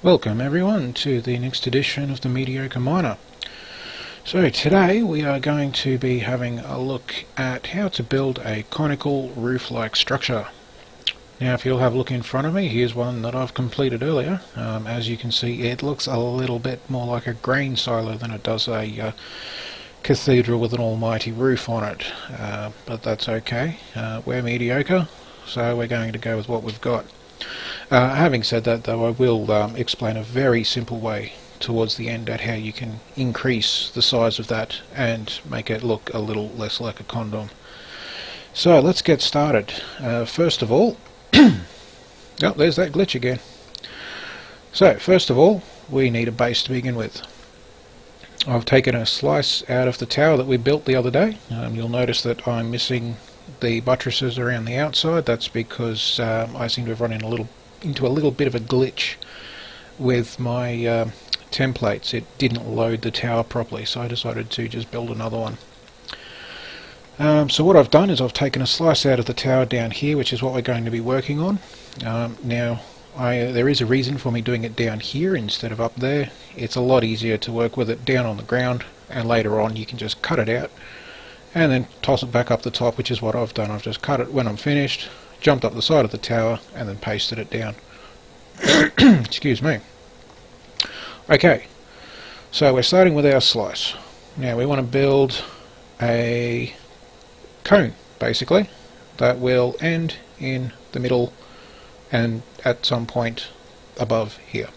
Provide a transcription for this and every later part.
Welcome everyone to the next edition of the Mediocre Miner. So today we are going to be having a look at how to build a conical roof-like structure. Now if you'll have a look in front of me, here's one that I've completed earlier. As you can see, it looks a little bit more like a grain silo than it does a cathedral with an almighty roof on it, but that's okay. We're mediocre, so we're going to go with what we've got. Having said that though, I will explain a very simple way towards the end at how you can increase the size of that and make it look a little less like a condom. So let's get started. First of all, oh, there's that glitch again. So first of all, we need a base to begin with. I've taken a slice out of the tower that we built the other day. You'll notice that I'm missing the buttresses around the outside. That's because I seem to have run into a little bit of a glitch with my templates. It didn't load the tower properly, so I decided to just build another one. So what I've done is I've taken a slice out of the tower down here, which is what we're going to be working on. Now there is a reason for me doing it down here instead of up there. It's a lot easier to work with it down on the ground, and later on you can just cut it out and then toss it back up the top, which is what I've done. I've just cut it when I'm finished, jumped up the side of the tower and then pasted it down. Excuse me. Okay, so we're starting with our slice. Now we want to build a cone basically that will end in the middle and at some point above here.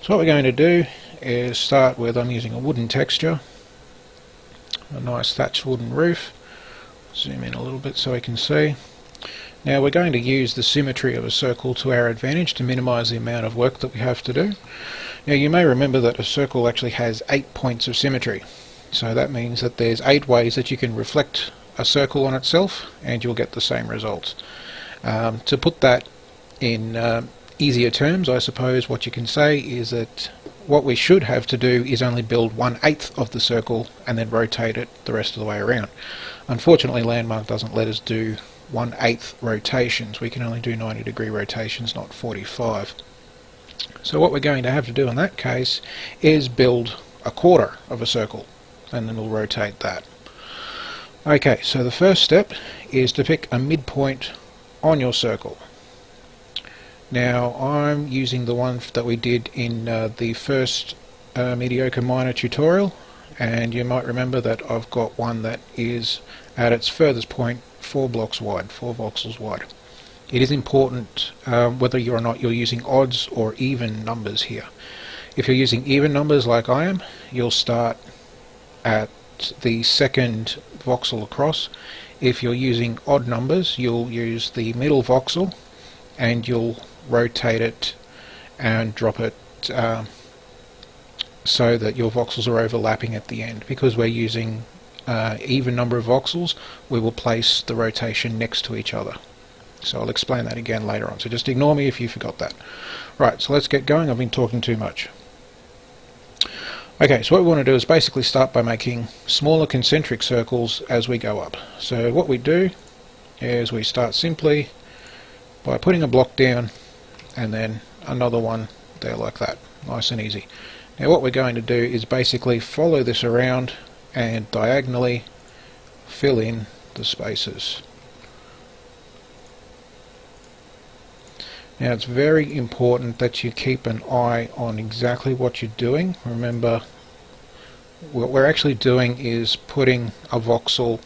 So what we're going to do is start with, I'm using a wooden texture, a nice thatched wooden roof. Zoom in a little bit so we can see. Now we're going to use the symmetry of a circle to our advantage to minimize the amount of work that we have to do. Now you may remember that a circle actually has 8 points of symmetry, so that means that there's 8 ways that you can reflect a circle on itself and you'll get the same results. To put that in easier terms, I suppose what you can say is that what we should have to do is only build 1/8 of the circle and then rotate it the rest of the way around. Unfortunately, Landmark doesn't let us do 1/8 rotations. We can only do 90-degree rotations, not 45. So what we're going to have to do in that case is build 1/4 of a circle, and then we'll rotate that. Okay, so the first step is to pick a midpoint on your circle. Now I'm using the one that we did in the first Mediocre Miner tutorial, and you might remember that I've got one that is at its furthest point 4 blocks wide, 4 voxels wide. It is important whether or not you're using odds or even numbers here. If you're using even numbers like I am, you'll start at the second voxel across. If you're using odd numbers, you'll use the middle voxel and you'll rotate it and drop it so that your voxels are overlapping at the end. Because we're using even number of voxels, we will place the rotation next to each other. So I'll explain that again later on, so just ignore me if you forgot that. Right, so let's get going. I've been talking too much. Okay, so what we want to do is basically start by making smaller concentric circles as we go up. So what we do is we start simply by putting a block down and then another one there like that, nice and easy. Now what we're going to do is basically follow this around and diagonally fill in the spaces. Now it's very important that you keep an eye on exactly what you're doing. Remember, what we're actually doing is putting a voxel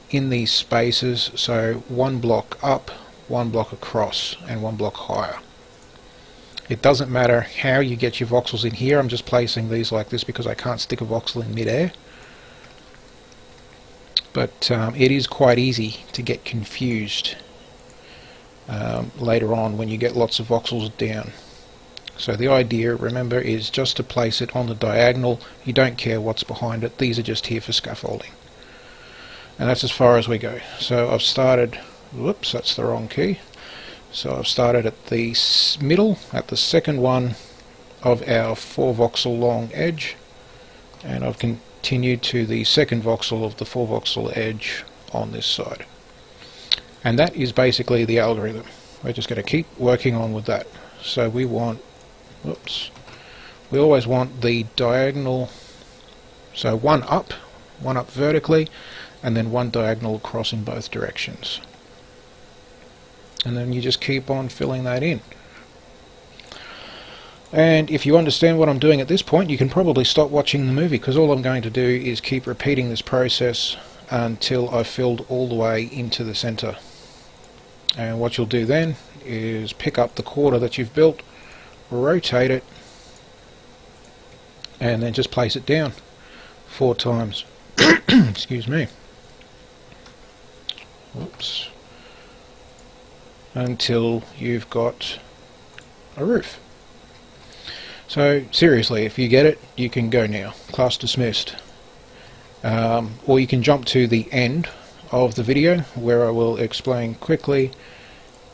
in these spaces, so 1 block up, 1 block across, and 1 block higher. It doesn't matter how you get your voxels in here. I'm just placing these like this because I can't stick a voxel in mid-air. But it is quite easy to get confused later on when you get lots of voxels down. So the idea, remember, is just to place it on the diagonal. You don't care what's behind it. These are just here for scaffolding. And that's as far as we go. So I've started, whoops, that's the wrong key. So I've started at the middle, at the second one of our 4 voxel long edge, and I've continued to the second voxel of the 4 voxel edge on this side. And that is basically the algorithm. We're just going to keep working on with that. So we want whoops, we always want the diagonal, so one up vertically, and then one diagonal across in both directions. And then you just keep on filling that in. And if you understand what I'm doing at this point, you can probably stop watching the movie, because all I'm going to do is keep repeating this process until I've filled all the way into the center. And what you'll do then is pick up the quarter that you've built, rotate it, and then just place it down 4 times. Excuse me. Whoops. Until you've got a roof. So seriously, if you get it, you can go now. Class dismissed. Or you can jump to the end of the video where I will explain quickly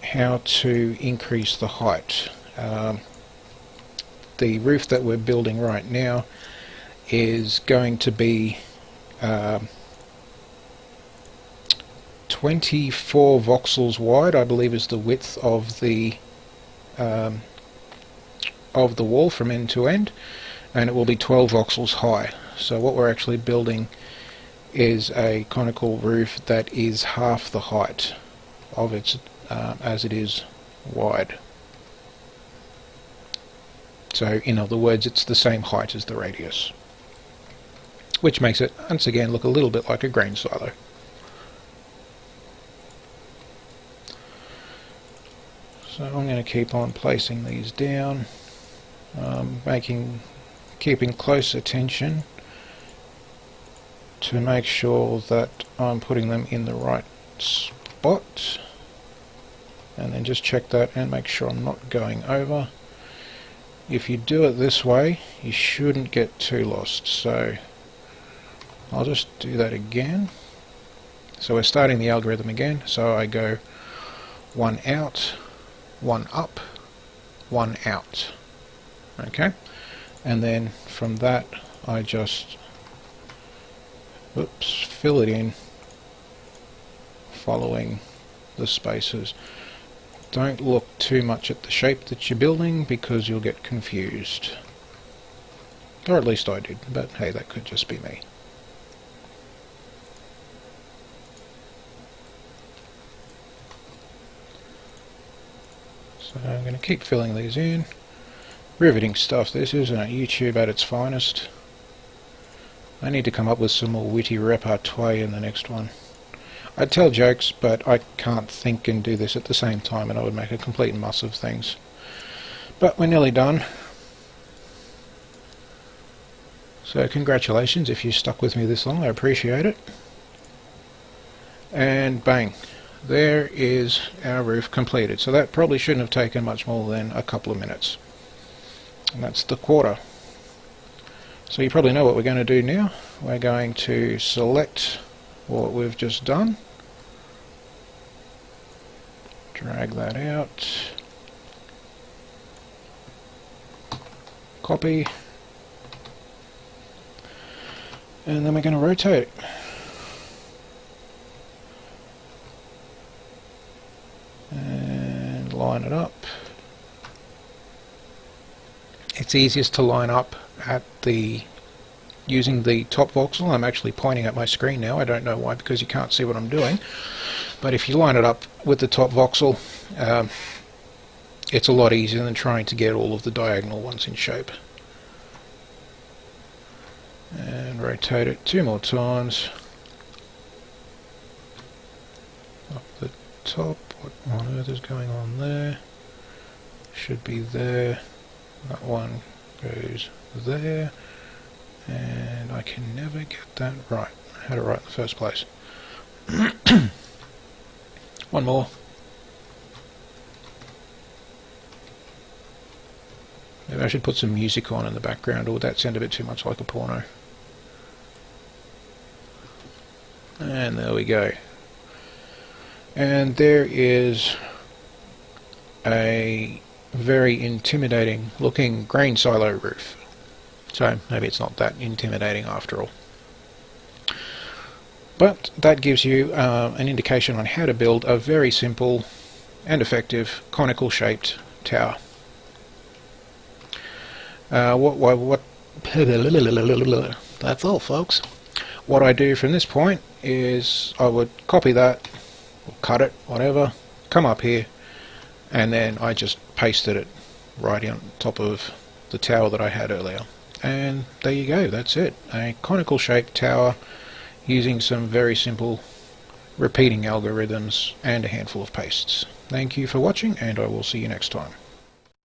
how to increase the height. The roof that we're building right now is going to be 24 voxels wide, I believe, is the width of the wall from end to end, and it will be 12 voxels high. So what we're actually building is a conical roof that is half the height of its as it is wide. So in other words, it's the same height as the radius, which makes it once again look a little bit like a grain silo. So I'm going to keep on placing these down, keeping close attention to make sure that I'm putting them in the right spot, and then just check that and make sure I'm not going over. If you do it this way, you shouldn't get too lost, so I'll just do that again. So we're starting the algorithm again, so I go 1 out, 1 up, 1 out. Okay, and then from that I just fill it in following the spaces. Don't look too much at the shape that you're building, because you'll get confused. Or at least I did, but hey, that could just be me. So I'm going to keep filling these in. Riveting stuff this is, and YouTube at its finest. I need to come up with some more witty repertoire in the next one. I tell jokes, but I can't think and do this at the same time, and I would make a complete muss of things. But we're nearly done. So congratulations if you stuck with me this long, I appreciate it. And bang, there is our roof completed. So that probably shouldn't have taken much more than a couple of minutes. And that's the quarter. So you probably know what we're going to do now. We're going to select what we've just done, drag that out, copy, and then we're going to rotate it. And line it up. It's easiest to line up at using the top voxel. I'm actually pointing at my screen now. I don't know why, because you can't see what I'm doing. But if you line it up with the top voxel, it's a lot easier than trying to get all of the diagonal ones in shape. And rotate it 2 more times. Up the top. What on earth is going on there? Should be there. That one goes there. And I can never get that right. I had it right in the first place. One more. Maybe I should put some music on in the background, or would that sound a bit too much like a porno? And there we go. And there is a very intimidating looking grain silo roof. So maybe it's not that intimidating after all. But that gives you an indication on how to build a very simple and effective conical shaped tower. What that's all, folks. What I do from this point is I would copy that, or cut it, whatever, come up here, and then I just pasted it right on top of the tower that I had earlier. And there you go, that's it. A conical shaped tower using some very simple repeating algorithms and a handful of pastes. Thank you for watching, and I will see you next time.